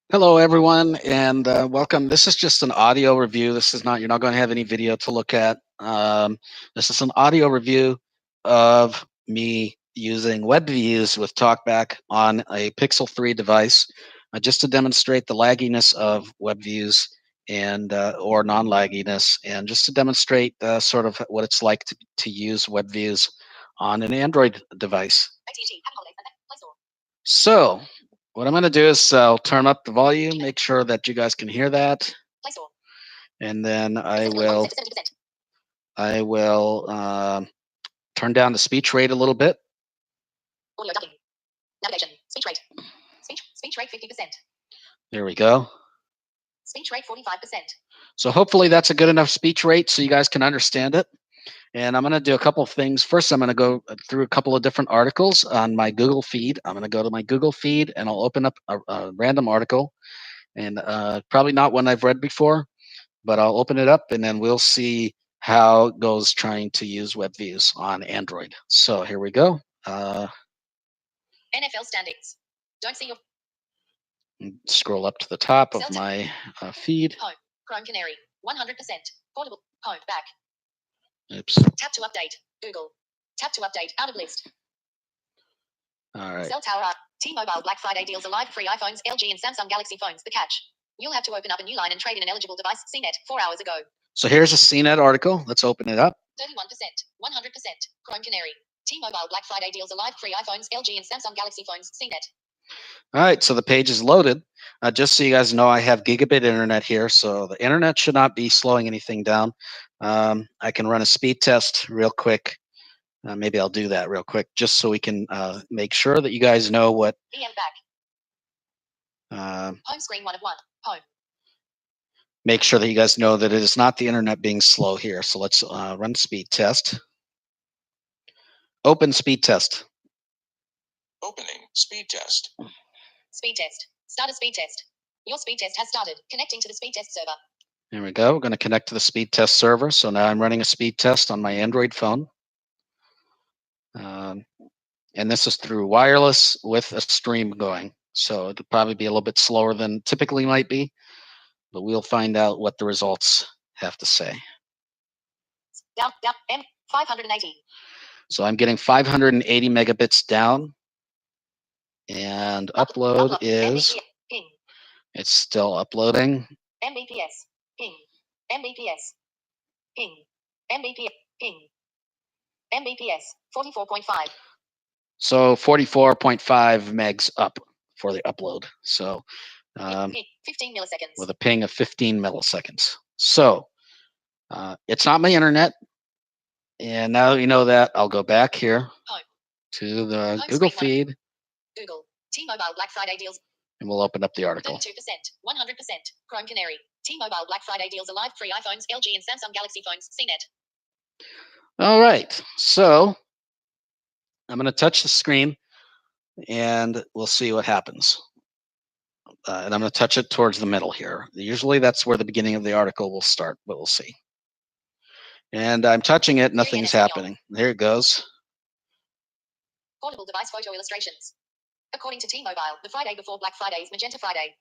Hello, everyone, and welcome. This is just an audio review. This is not, you're not going to have any video to look at. This is an audio review of me using Webviews with Talkback on a Pixel 3 device, just to demonstrate the lagginess of Webviews and or non-lagginess, and just to demonstrate sort of what it's like to use Webviews on an Android device. So what I'm going to do is I'll turn up the volume, make sure that you guys can hear that, and then I will turn down the speech rate a little bit. Audio dubbing. Navigation. Speech rate. Speech rate 50%. There we go. Speech rate 45%. So hopefully that's a good enough speech rate so you guys can understand it. And I'm going to do a couple of things. First, I'm going to go through a couple of different articles on my Google feed. I'm going to go to my Google feed and I'll open up a random article, and probably not one I've read before, but I'll open it up and then we'll see how it goes trying to use Webviews on Android. So here we go. NFL standings. Don't see your. Scroll up to the top of my feed. Home. Chrome Canary. 100%. Portable. Home. Back. Oops. Tap to update. Google. Tap to update. Out of list. All right. Cell Tower. T-Mobile Black Friday deals alive. Free iPhones, LG and Samsung Galaxy phones. The catch. You'll have to open up a new line and trade in an eligible device. CNET. 4 hours ago. So here's a CNET article. Let's open it up. 31%. 100%. Chrome Canary. T-Mobile Black Friday deals alive. Free iPhones, LG and Samsung Galaxy phones. CNET. All right, so the page is loaded. Just so you guys know, I have gigabit internet here, so the internet should not be slowing anything down. I can run a speed test real quick. Maybe I'll do that real quick, just so we can make sure that you guys know what. EM back. Home screen 1 of 1. Home. Make sure that you guys know that it is not the internet being slow here. So let's run speed test. Open speed test. Opening speed test. Speed test. Start a speed test. Your speed test has started. Connecting to the speed test server. There we go. We're going to connect to the speed test server. So now I'm running a speed test on my Android phone. And this is through wireless with a stream going. So it'll probably be a little bit slower than typically might be, but we'll find out what the results have to say. Down, M 580. So I'm getting 580 megabits down. And upload is, Mbps. Ping. It's still uploading. Mbps. Ping. Mbps. Ping. Mbps. Ping. Mbps. 44.5. So 44.5 megs up for the upload. So 15 milliseconds. with a ping of 15 milliseconds. So it's not my internet. And now that you know that, I'll go back here to the Google feed. Google. T-Mobile Black Friday deals. And we'll open up the article. 2%. 100%. Chrome Canary. T-Mobile Black Friday deals alive. Free iPhones, LG and Samsung Galaxy phones. CNET. All right. So I'm going to touch the screen and we'll see what happens. And I'm going to touch it towards the middle here. Usually that's where the beginning of the article will start, but we'll see. And I'm touching it. Nothing's happening. There it goes. Portable device photo illustrations. According to T-Mobile, the Friday before Black Friday is Magenta Friday.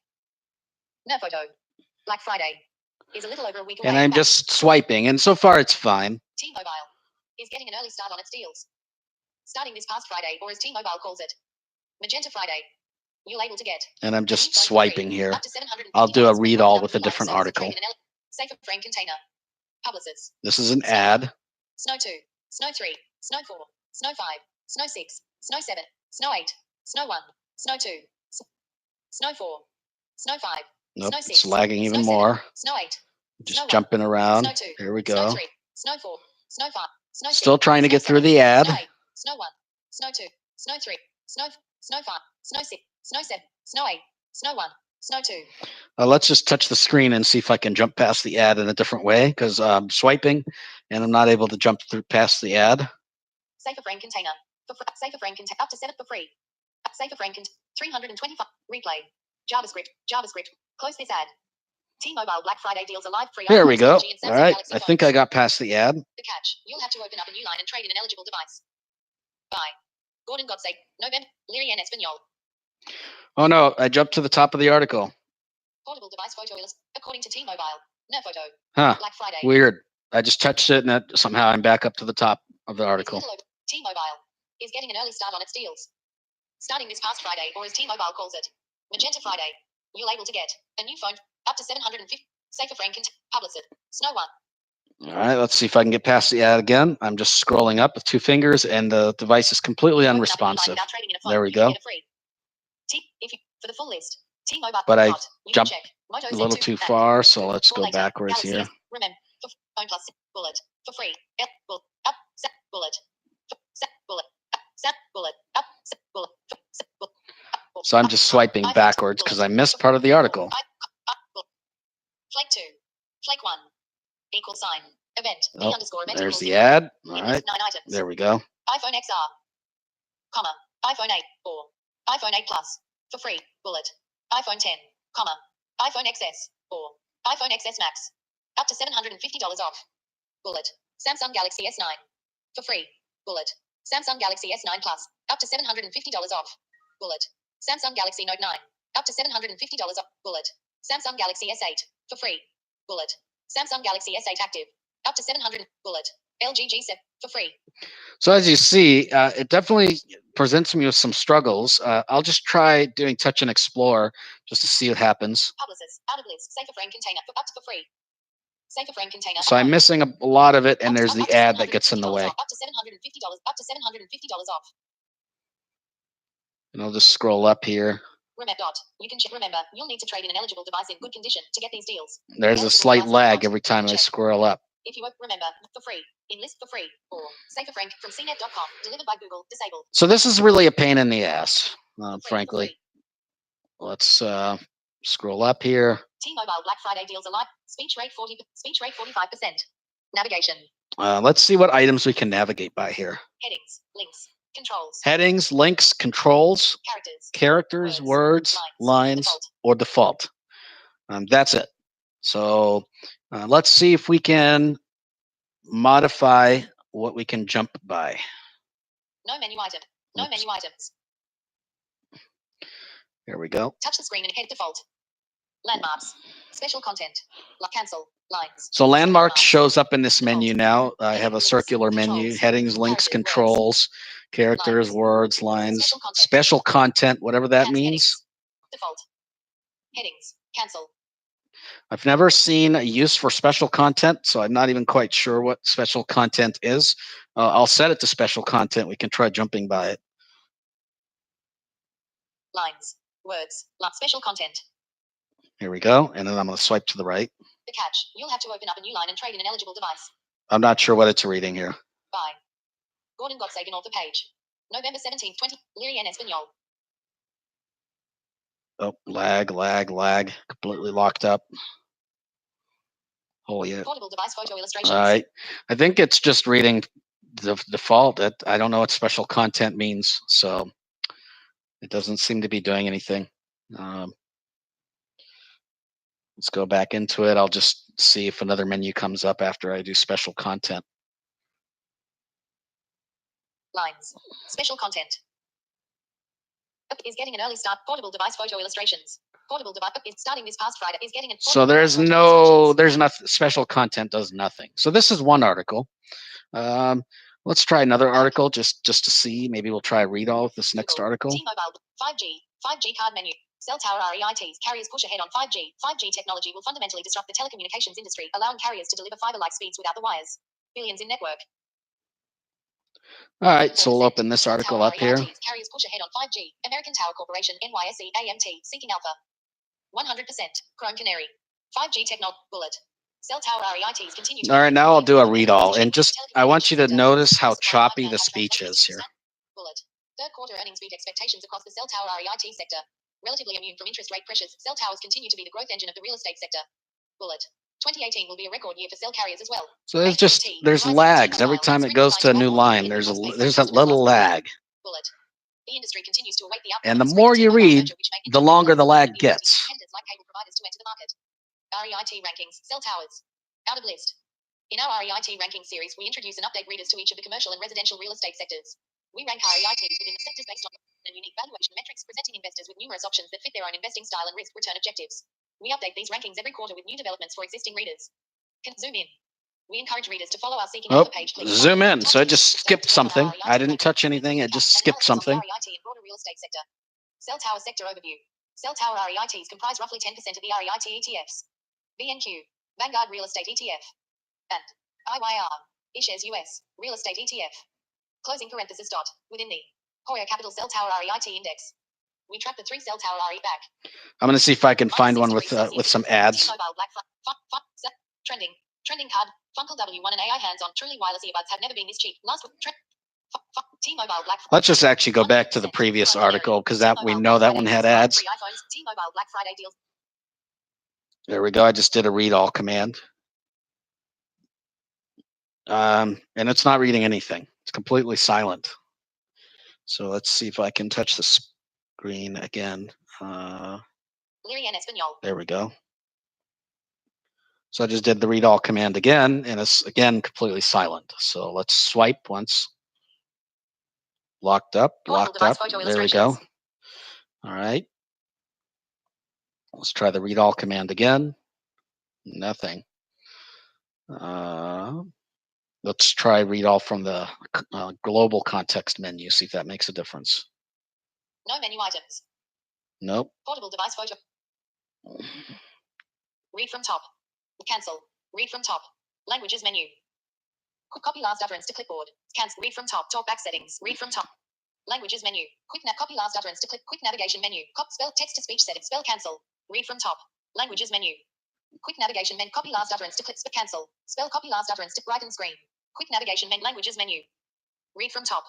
No photo. Black Friday is a little over a week away. And I'm just swiping, and so far it's fine. T-Mobile is getting an early start on its deals. Starting this past Friday, or as T-Mobile calls it, Magenta Friday, you'll able to get. And I'm just swiping here. I'll do a read all with a different article. Safer frame container. Publicis. This is an ad. Snow 2, Snow 3, Snow 4, Snow 5, Snow 6, Snow 7, Snow 8, Snow 1, Snow 2, Snow 4, Snow 5, Nope, Snow 6, it's lagging even Snow 7, more. Snow 8, Just Snow jumping 1, around. Snow 2, Here we go. Snow 3, Snow 4, Snow 5, Snow 6, Still trying to get Snow through 7, the ad. Snow 8, Snow 1, Snow 2, Snow 3, Snow 5, Snow 6, Snow 7, Snow 8, Snow 1, Snow 2. Let's just touch the screen and see if I can jump past the ad in a different way, because I'm swiping and I'm not able to jump through past the ad. Safer frame container. Safer frame container. Up to 7 for free. Safer frame container. 325. Replay. JavaScript. Close this ad. T-Mobile Black Friday deals alive. Free. There we go. All right. I think I got past the ad. The catch. You'll have to open up a new line and trade in an eligible device. Bye. Gordon Godsake. November. Liri en Espanol. Oh no, I jumped to the top of the article. Portable device photo according to T-Mobile. No photo. Huh. Black Friday. Weird. I just touched it and that somehow I'm back up to the top of the article. T-Mobile is getting an early start on its deals. Starting this past Friday, or as T-Mobile calls it, Magenta Friday, you'll able to get a new phone up to 750. Safer frame publicist. Snow One. All right, let's see if I can get past the ad again. I'm just scrolling up with 2 fingers and the device is completely unresponsive. There we go. For the full list, T-Mobile. But I jumped a little too far, so let's go backwards here. Remember, phone plus bullet for free. Bullet bullet bullet bullet. So I'm just swiping backwards because I missed part of the article. Flake 2, Flake 1, equal sign, event, Oh, event there's the ad. All right, 9 items. there we go. iPhone XR, comma, iPhone 8 or iPhone 8 Plus for free, bullet. iPhone 10, comma, iPhone XS or iPhone XS Max, up to $750 off, bullet. Samsung Galaxy S9 for free, bullet. Samsung Galaxy S9 Plus, up to $750 off, bullet. Samsung Galaxy Note 9, up to $750 off, bullet. Samsung Galaxy S8 for free, bullet. Samsung Galaxy S8 Active, up to 700, bullet. LG G7 for free. So as you see, it definitely presents me with some struggles. I'll just try doing touch and explore just to see what happens. Publicist, out of list, safer frame container, up to for free. Safer frame container. So I'm missing a lot of it, and there's the ad that gets in the way. Up to $750, up to $750 off. And I'll just scroll up here. Remember, you can check. Remember, you'll need to trade in an eligible device in good condition to get these deals. There's a slight lag every time I scroll up. If you remember, for free, in list for free, or safer frame from cnet.com, delivered by Google, disabled. So this is really a pain in the ass, frankly. Let's scroll up here. T-Mobile Black Friday deals alive. Speech rate 45%. Navigation. Let's see what items we can navigate by here. Headings, links, controls. Headings, links, controls, characters, words, lines, or default. That's it. So let's see if we can modify what we can jump by. No menu item. No menu items. There we go. Touch the screen and hit default. Landmarks. Special content. Cancel. Lines. So landmarks shows up in this menu now. I have a circular menu. Headings, links, controls, characters, words, lines, special content, whatever that means. Default. Headings. Cancel. I've never seen a use for special content, so I'm not even quite sure what special content is. I'll set it to special content. We can try jumping by it. Lines, words, special content. Here we go. And then I'm going to swipe to the right. The catch, you'll have to open up a new line and trade in an eligible device. I'm not sure what it's reading here. Bye. Gordon Gotsagan author page. November 17th, 20. Leary N. Espanol. Oh, lag. Completely locked up. Holy yeah. Portable device photo illustrations. All right. I think it's just reading the default. I don't know what special content means, so it doesn't seem to be doing anything. Let's go back into it. I'll just see if another menu comes up after I do special content. Lines. Special content. Is getting an early start. Portable device photo illustrations. Portable device is starting this past Friday. Is getting a so there's nothing. Special content does nothing. So this is one article. Let's try another article just to see. Maybe we'll try read all of this next article. T-Mobile 5G card menu. Cell tower REITs. Carriers push ahead on 5G. 5G technology will fundamentally disrupt the telecommunications industry, allowing carriers to deliver fiber-like speeds without the wires. Billions in network. All right, so we'll open this article up here. Carriers push ahead on 5G. American Tower Corporation, NYSE, AMT, seeking alpha. 100%. Chrome Canary. 5G technology. Bullet. Cell tower REITs continue to. All right, now I'll do a read all, and just I want you to notice how choppy the speech is here. Bullet. Third quarter earnings beat expectations across the cell tower REIT sector. Relatively immune from interest rate pressures, cell towers continue to be the growth engine of the real estate sector. Bullet. 2018 will be a record year for cell carriers as well. So there's lags every time it goes to a new line. There's a little lag. Bullet. The industry continues to await the and the more you read, the longer the lag gets. Like cable providers to enter the market. REIT rankings, cell towers. Out of list. In our REIT ranking series, we introduce and update readers to each of the commercial and residential real estate sectors. We rank REITs within the sectors based on unique valuation metrics, presenting investors with numerous options that fit their own investing style and risk-return objectives. We update these rankings every quarter with new developments for existing readers. Zoom in. We encourage readers to follow our Seeking Alpha page. Click zoom in. So I Top just tips skipped to develop something. our I REIT didn't touch anything. I just skipped analysis on the something. REIT and broader real estate sector. Cell tower sector overview. Cell tower REITs comprise roughly 10% of the REIT ETFs. VNQ, Vanguard Real Estate ETF. And IYR, iShares US, Real Estate ETF. Closing parenthesis dot, within the Hoya Capital Cell Tower REIT Index. We track the 3 Cell Tower RE back. I'm going to see if I can find one with some ads. T-Mobile Black trending card. Funkle W1 and AI hands-on. Truly wireless earbuds have never been this cheap. Last T-Mobile Black. Let's just actually go back to the previous article because that we know that one had ads. T-Mobile Black Friday deals. There we go. I just did a read all command. And it's not reading anything. It's completely silent. So let's see if I can touch the screen again. There we go. So I just did the read all command again, and it's again completely silent. So let's swipe once. Locked up. There we go. All right. Let's try the read all command again. Nothing. Let's try read all from the global context menu, see if that makes a difference. No menu items. Nope. Portable device photo. Read from top. Cancel. Read from top. Languages menu. Copy last utterance to clipboard. Cancel. Read from top. Talkback settings. Read from top. Languages menu. Copy last utterance to quick navigation menu. Spell text to speech settings. Spell cancel. Read from top. Languages menu. Quick navigation menu. Copy last utterance to cancel. Spell copy last utterance to brighten screen. Quick navigation menu. Languages menu. Read from top.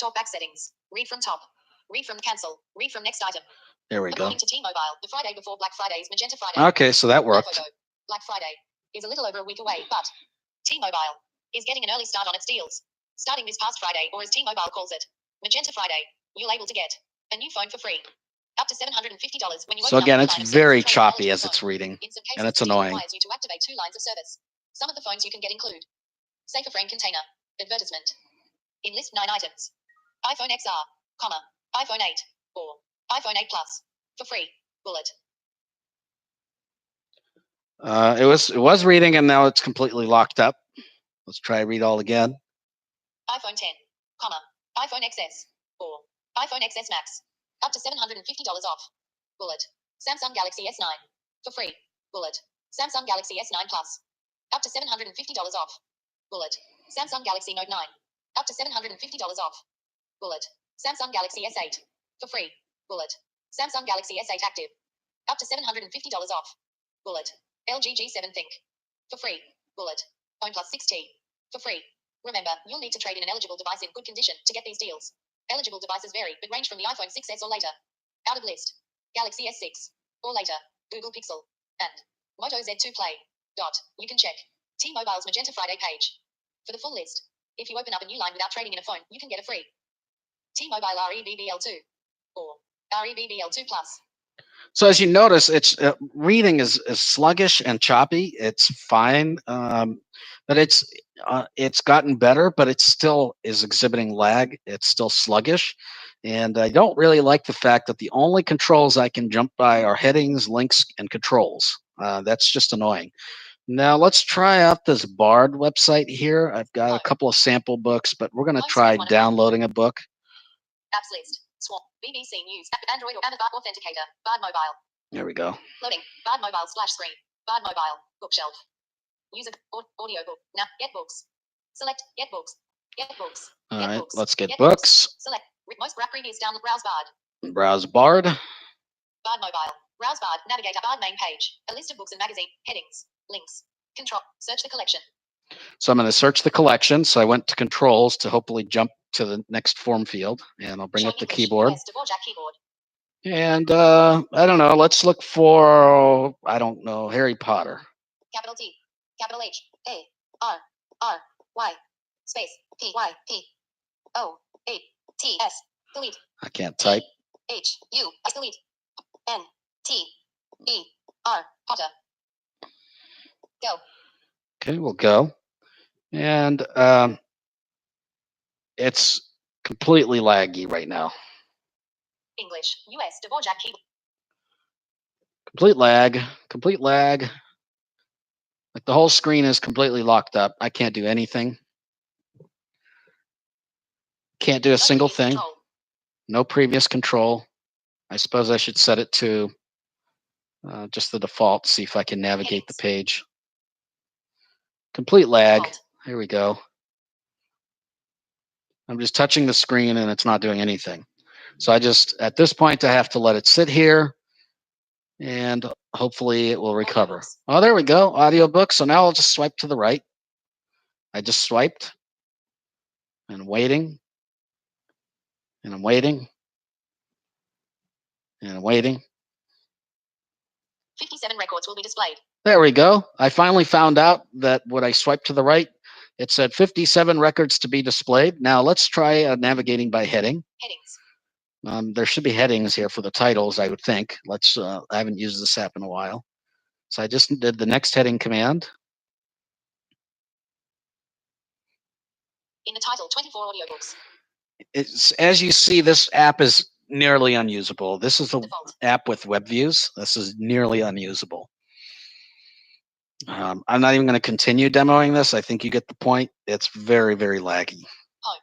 Talkback settings. Read from top. Read from cancel. Read from next item. There we go. According to T-Mobile, the Friday before Black Friday is Magenta Friday. Okay, so that worked. Black Friday is a little over a week away, but T-Mobile is getting an early start on its deals. Starting this past Friday, or as T-Mobile calls it, Magenta Friday, you'll able to get a new phone for free. Up to $750 when you So again, it's very choppy as it's reading, and it's annoying. Requires you to activate 2 lines of service. Some of the phones you can get include Safer Frame Container, Advertisement. Enlist 9 items. iPhone XR, iPhone 8, or iPhone 8 Plus, for free, bullet. It was reading, and now it's completely locked up. Let's try read all again. iPhone 10, iPhone XS, or iPhone XS Max, up to $750 off, bullet. Samsung Galaxy S9, for free, bullet. Samsung Galaxy S9 Plus, up to $750 off, bullet. Samsung Galaxy Note 9, up to $750 off, bullet. Samsung Galaxy S8, for free, bullet. Samsung Galaxy S8 Active, up to $750 off, bullet. LG G7 Think, for free, bullet. OnePlus 6T, for free. Remember, you'll need to trade in an eligible device in good condition to get these deals. Eligible devices vary, but range from the iPhone 6s or later. Out of list. Galaxy S6, or later. Google Pixel, and Moto Z2 Play. You can check T-Mobile's Magenta Friday page for the full list. If you open up a new line without trading in a phone, you can get a free T-Mobile REBBL2 or REBBL2 Plus. So as you notice, it's reading is sluggish and choppy. It's fine, but it's gotten better, but it still is exhibiting lag. It's still sluggish, and I don't really like the fact that the only controls I can jump by are headings, links, and controls. That's just annoying. Now let's try out this Bard website here. I've got a couple of sample books, but we're going to try downloading a book. Apps list. Swamp. BBC News. Android or Bard Authenticator. Bard Mobile. There we go. Loading. Bard Mobile /screen. Bard Mobile. Bookshelf. User. Audio book. Now. Get books. Select. Get books. Get books. All get right. books. Let's get books. Select. Most previous download. Browse Bard. Browse Bard. Bard Mobile. Browse Bard. Navigate Bard main page. A list of books and magazine. Headings. Links. Control. Search the collection. So I'm going to search the collection. So I went to controls to hopefully jump to the next form field, and I'll bring up the keyboard. And I don't know. Let's look for, I don't know, Harry Potter. Capital T, capital H, A, R, R, Y, space, P, Y, P, O, A, T, S, delete. I can't type. H, U, delete. N, T, E, R, Potter. Go. Okay, we'll go. And it's completely laggy right now. English, US, Dvorak keyboard. Complete lag. Complete lag. Like the whole screen is completely locked up. I can't do anything. Can't do a single thing. No previous control. I suppose I should set it to just the default, see if I can navigate the page. Complete lag. Here we go. I'm just touching the screen and it's not doing anything. So I just, at this point, I have to let it sit here and hopefully it will recover. Oh, there we go. Audiobook. So now I'll just swipe to the right. I just swiped and waiting. And I'm waiting. And I'm waiting. 57 records will be displayed. There we go. I finally found out that when I swiped to the right, it said 57 records to be displayed. Now let's try navigating by heading. Headings. There should be headings here for the titles, I would think. Let's. I haven't used this app in a while. So I just did the next heading command. In the title, 24 audiobooks. It's, as you see, this app is nearly unusable. This is the Default. app with web views. This is nearly unusable. I'm not even going to continue demoing this. I think you get the point. It's very, very laggy. Home.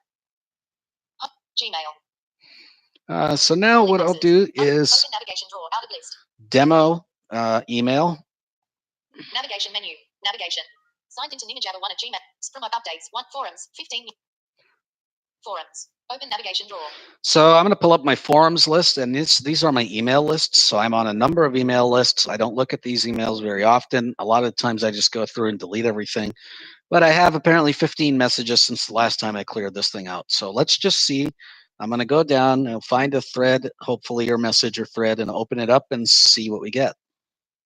Gmail. So now what I'll do is Open navigation drawer out of list. demo email. Navigation menu. Navigation. Signed into Ninja1 at Gmail. Promote updates. 1 forums. 15 forums. Open navigation drawer. So I'm going to pull up my forums list, and these are my email lists. So I'm on a number of email lists. I don't look at these emails very often. A lot of times I just go through and delete everything. But I have apparently 15 messages since the last time I cleared this thing out. So let's just see. I'm going to go down and find a thread, hopefully your message or thread, and open it up and see what we get.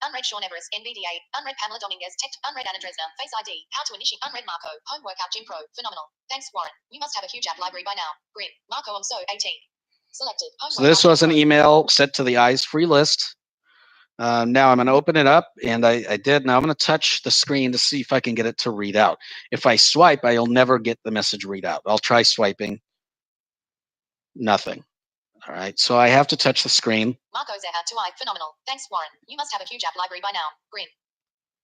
Unread Sean Everest, NVDA. Unread Pamela Dominguez, Tech. Unread Anna Dresner, Face ID. How to initiate. Unread Marco. Home Workout Gym Pro. Phenomenal. Thanks, Warren. You must have a huge app library by now. Grin. Marco, I'm so 18. Selected. Home So this was an email set to the eyes free list. Now I'm going to open it up, and I did. Now I'm going to touch the screen to see if I can get it to read out. If I swipe, I'll never get the message read out. I'll try swiping. Nothing. All right, so I have to touch the screen. Marco Zeha to I. Phenomenal. Thanks, Warren. You must have a huge app library by now. Grin.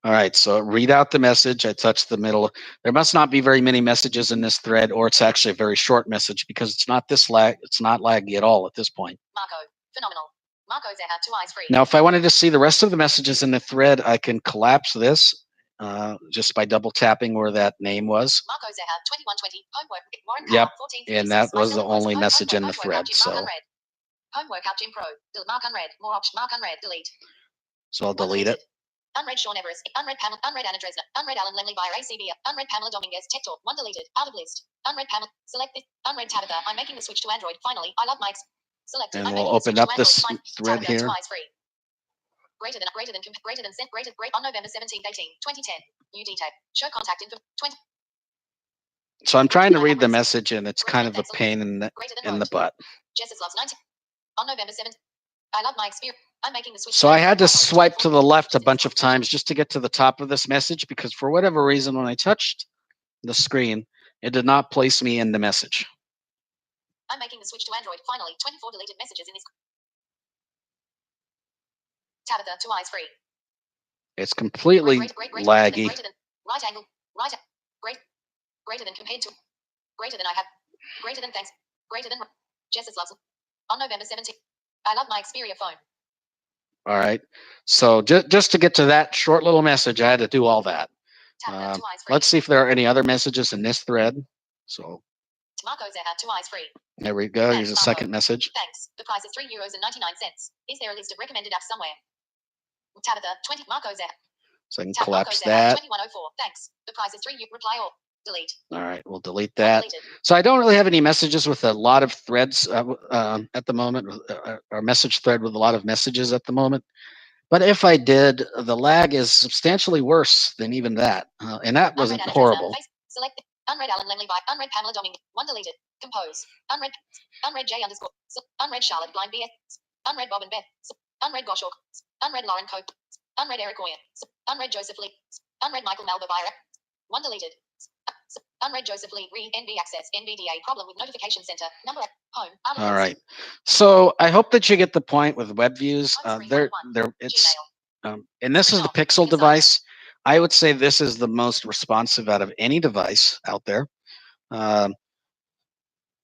All right, so read out the message. I touched the middle. There must not be very many messages in this thread, or it's actually a very short message because it's not this lag. It's not laggy at all at this point. Marco. Phenomenal. Marco Zeha to eyes free. Now, if I wanted to see the rest of the messages in the thread, I can collapse this just by double tapping where that name was. Marco Zeha 2120. Homework. Warren Yep, 14, and that was the only message in the thread. So. Home Workout Gym Pro. Mark unread. More option. Mark unread. Delete. So I'll delete it. Unread Sean Everest. Unread Pamela. Unread Anna Dresner. Unread Alan Lemley via ACB. Unread Pamela Dominguez. Tech Talk. 1 deleted. Out of list. Unread Pamela. Select this. Unread Tabitha. I'm making the switch to Android. Finally, I love my select. And we'll open up this thread here. Greater than sent. Greater on November 17th, 18, 2010. New detail. Show contact info. 20. So I'm trying to read the message, and it's kind of a pain in the butt. Jess's loves 19. On November 7th, I love my experience. I'm making the switch. So I had to swipe to the left a bunch of times just to get to the top of this message because for whatever reason, when I touched the screen, it did not place me in the message. I'm making the switch to Android. Finally, 24 deleted messages in this. Tabitha to eyes free. It's completely laggy. Greater than, right angle. Right. Greater than compared to. Greater than I have. Greater than thanks. Greater than. Jess's loves. On November 17th, I love my Xperia phone. All right. So just to get to that short little message, I had to do all that. Let's see if there are any other messages in this thread. So. Marco Zeha to eyes free. There we go. Here's a second message. Thanks. The price is €3.99. Is there a list of recommended apps somewhere? Tabitha 20. Marco Zeha. So I can collapse that. 2104. Thanks. The price is €3. Reply all. Delete. All right, we'll delete that. So I don't really have any messages with a lot of threads at the moment, or message thread with a lot of messages at the moment. But if I did, the lag is substantially worse than even that, and that wasn't horrible. Select unread Alan Lemley by unread Pamela Dominguez. 1 deleted. Compose. Unread J underscore. Unread Charlotte Blind BS. Unread Bob and Beth. Unread Goshawk. Unread Lauren Cope. Unread Eric Oyen. Unread Joseph Lee. Unread Michael Malva via. 1 deleted. Unread Joseph Lee. Read NV access. NVDA problem with notification center. Number home. All right. So I hope that you get the point with web views. And this is the Pixel device. I would say this is the most responsive out of any device out there. Um,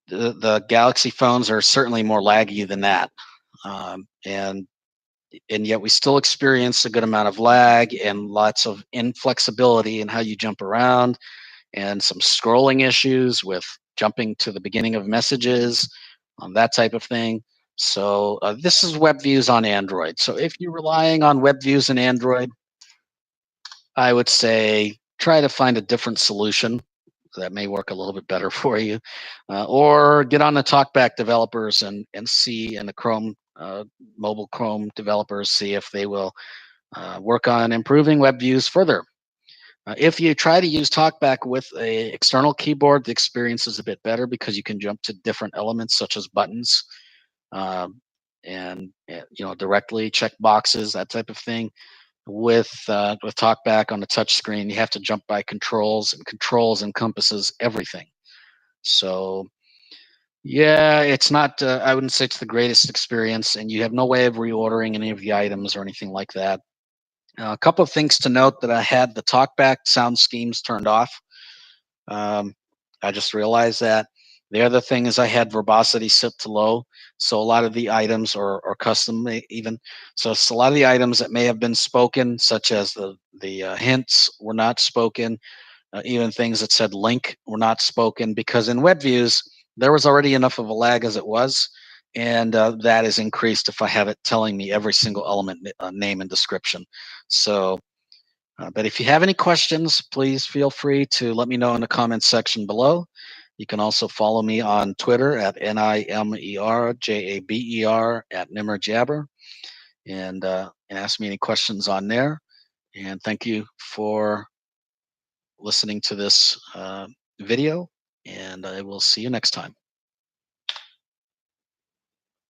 the Galaxy phones are certainly more laggy than that, and yet we still experience a good amount of lag and lots of inflexibility in how you jump around, and some scrolling issues with jumping to the beginning of messages, that type of thing. So this is web views on Android. So if you're relying on web views in Android, I would say try to find a different solution that may work a little bit better for you, or get on the Talkback developers and see, and the Chrome mobile Chrome developers, see if they will work on improving web views further. If you try to use Talkback with a external keyboard, the experience is a bit better because you can jump to different elements such as buttons, and directly check boxes, that type of thing. With Talkback on the touch screen, you have to jump by controls, and controls encompasses everything. So yeah, it's not. I wouldn't say it's the greatest experience, and you have no way of reordering any of the items or anything like that. A couple of things to note: that I had the Talkback sound schemes turned off. Um, I just realized that. The other thing is I had verbosity set to low, so a lot of the items, or custom even. So it's a lot of the items that may have been spoken, such as the hints, were not spoken. Even things that said link were not spoken, because in web views there was already enough of a lag as it was, and that is increased if I have it telling me every single element, name and description. So but if you have any questions, please feel free to let me know in the comments section below. You can also follow me on Twitter at NIMERJABER, at NimmerJabber, and ask me any questions on there. And thank you for listening to this video, and I will see you next time.